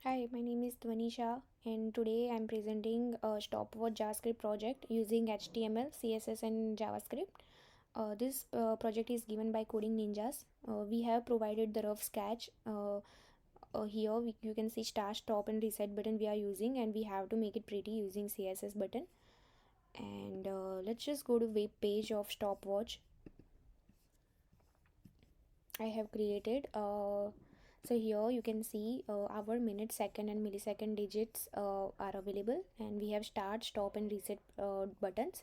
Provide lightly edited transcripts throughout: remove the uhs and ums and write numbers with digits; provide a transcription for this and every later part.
Hi, my name is Dhvanisha, and today I'm presenting a Stopwatch JavaScript project using HTML, CSS, and JavaScript. This project is given by Coding Ninjas. We have provided the rough sketch. Here you can see start, stop, and reset button we are using, and we have to make it pretty using CSS button. And let's just go to web page of Stopwatch. I have created. So here you can see our minute, second, and millisecond digits are available, and we have start, stop, and reset buttons.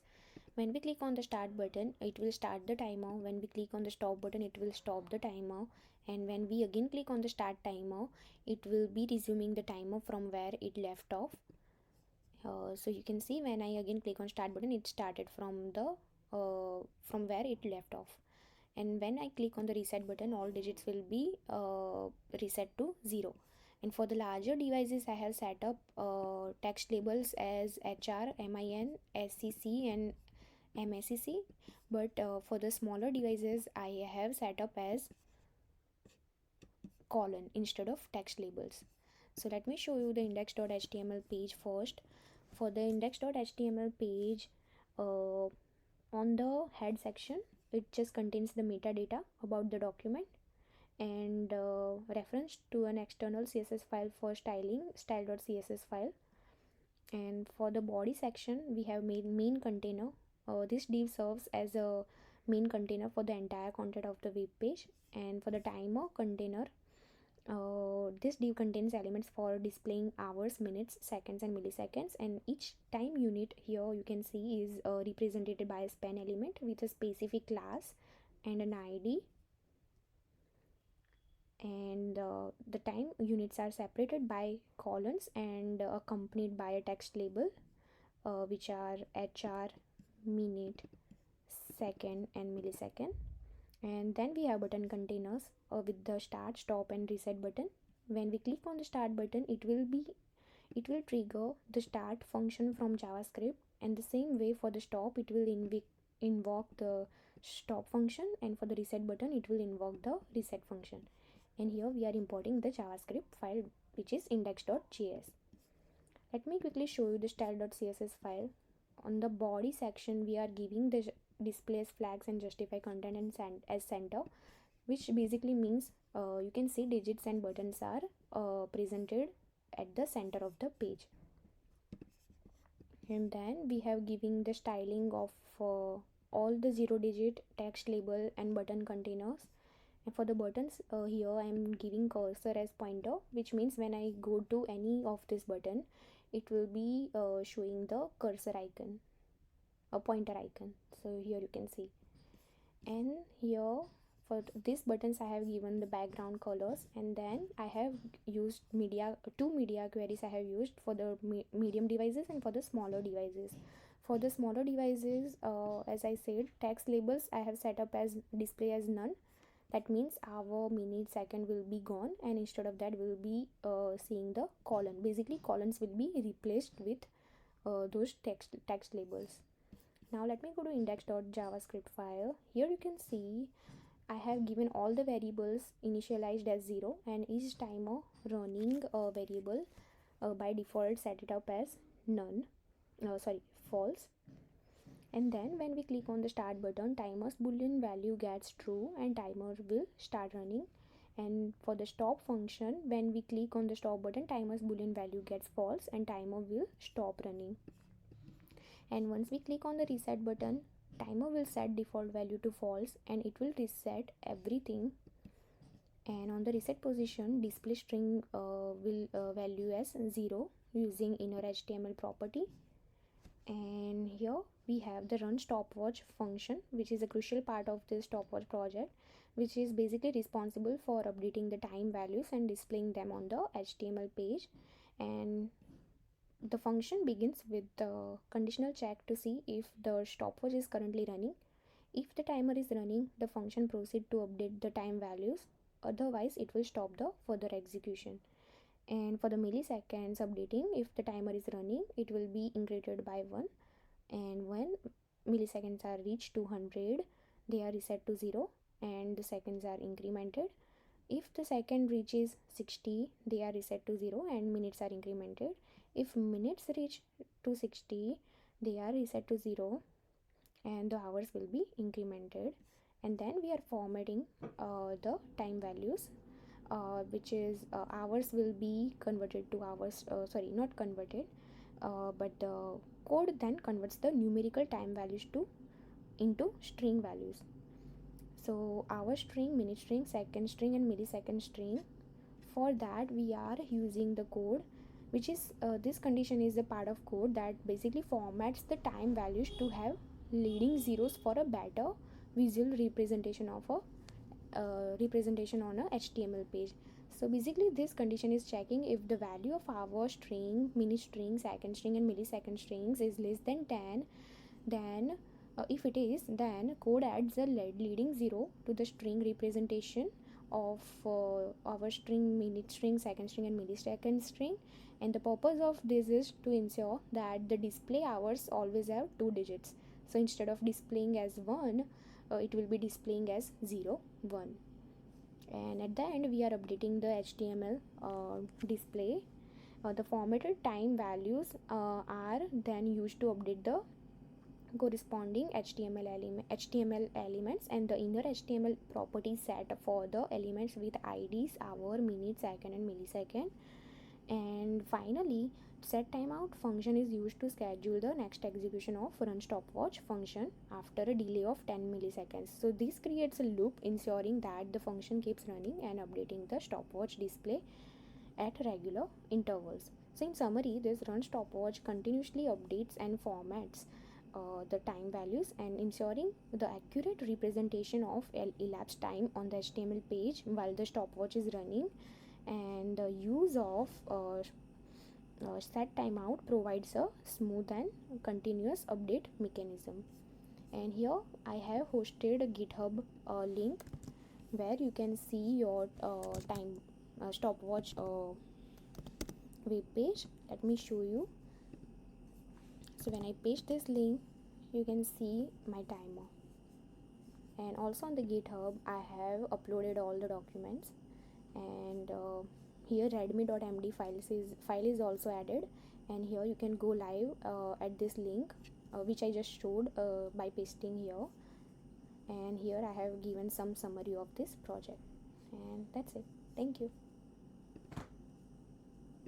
When we click on the start button, it will start the timer. When we click on the stop button, it will stop the timer. And when we again click on the start timer, it will be resuming the timer from where it left off. So you can see when I again click on start button, it started from where it left off. And when I click on the reset button, all digits will be reset to 0. And for the larger devices, I have set up text labels as HR, MIN, SCC, and MSCC. But for the smaller devices, I have set up as colon instead of text labels. So let me show you the index.html page first. For the index.html page, on the head section, it just contains the metadata about the document and reference to an external css file for styling, style.css file. And for the body section, we have made main container. This div serves as a main container for the entire content of the web page. And for the timer container, this div contains elements for displaying hours, minutes, seconds, and milliseconds, and each time unit here you can see is represented by a span element with a specific class and an ID. And the time units are separated by colons and accompanied by a text label, which are HR, minute, second, and millisecond. And then we have button containers with the start, stop, and reset button. When we click on the start button, it will trigger the start function from JavaScript, and the same way for the stop, it will invoke the stop function, and for the reset button, it will invoke the reset function. And here we are importing the JavaScript file, which is index.js. Let me quickly show you the style.css file. On the body section, we are giving the displays flags and justify content and as center, which basically means you can see digits and buttons are presented at the center of the page. And then we have giving the styling of all the 0-digit text label and button containers. And for the buttons, here I am giving cursor as pointer, which means when I go to any of this button, it will be showing the cursor icon, a pointer icon. So here you can see. And here for these buttons I have given the background colors, and then I have used two media queries I have used for the medium devices and for the smaller devices. For the smaller devices, as I said, text labels I have set up as display as none. That means our minute, second will be gone, and instead of that we'll be seeing the colon. Basically colons will be replaced with those text labels. Now let me go to index.javascript file. Here you can see I have given all the variables initialized as 0, and each timer running variable by default set it up as false. And then when we click on the start button, timer's boolean value gets true and timer will start running. And for the stop function, when we click on the stop button, timer's boolean value gets false and timer will stop running. And once we click on the reset button, timer will set default value to false and it will reset everything. And on the reset position, display string will value as 0 using inner HTML property. And here we have the run stopwatch function, which is a crucial part of this stopwatch project, which is basically responsible for updating the time values and displaying them on the HTML page. And the function begins with the conditional check to see if the stopwatch is currently running. If the timer is running, the function proceeds to update the time values, otherwise it will stop the further execution. And for the milliseconds updating, if the timer is running, it will be incremented by 1, and when milliseconds are reached 200, they are reset to 0 and the seconds are incremented. If the second reaches 60, they are reset to 0 and minutes are incremented. If minutes reach to 60, they are reset to 0 and the hours will be incremented. And then we are formatting the time values, which is hours will be converted to hours, sorry, not converted, but the code then converts the numerical time values to into string values. So hour string, minute string, second string and millisecond string, for that we are using the code which is this condition is a part of code that basically formats the time values to have leading zeros for a better visual representation of a representation on a HTML page. So basically this condition is checking if the value of hour string, minute string, second string and millisecond strings is less than 10, then if it is, then code adds a leading zero to the string representation of our string, minute string, second string and millisecond string. And the purpose of this is to ensure that the display hours always have 2 digits. So instead of displaying as 1, it will be displaying as 0 1. And at the end we are updating the HTML display. The formatted time values are then used to update the corresponding HTML elements and the inner HTML property set for the elements with IDs hour, minute, second and millisecond. And finally, set timeout function is used to schedule the next execution of run stopwatch function after a delay of 10 milliseconds. So this creates a loop ensuring that the function keeps running and updating the stopwatch display at regular intervals. So in summary, this run stopwatch continuously updates and formats the time values and ensuring the accurate representation of elapsed time on the HTML page while the stopwatch is running. And the use of set timeout provides a smooth and continuous update mechanism. And here I have hosted a GitHub link where you can see your time stopwatch web page. Let me show you. So when I paste this link, you can see my timer. And also on the GitHub I have uploaded all the documents, and here readme.md file is also added. And here you can go live at this link which I just showed by pasting here. And here I have given some summary of this project, and that's it. Thank you.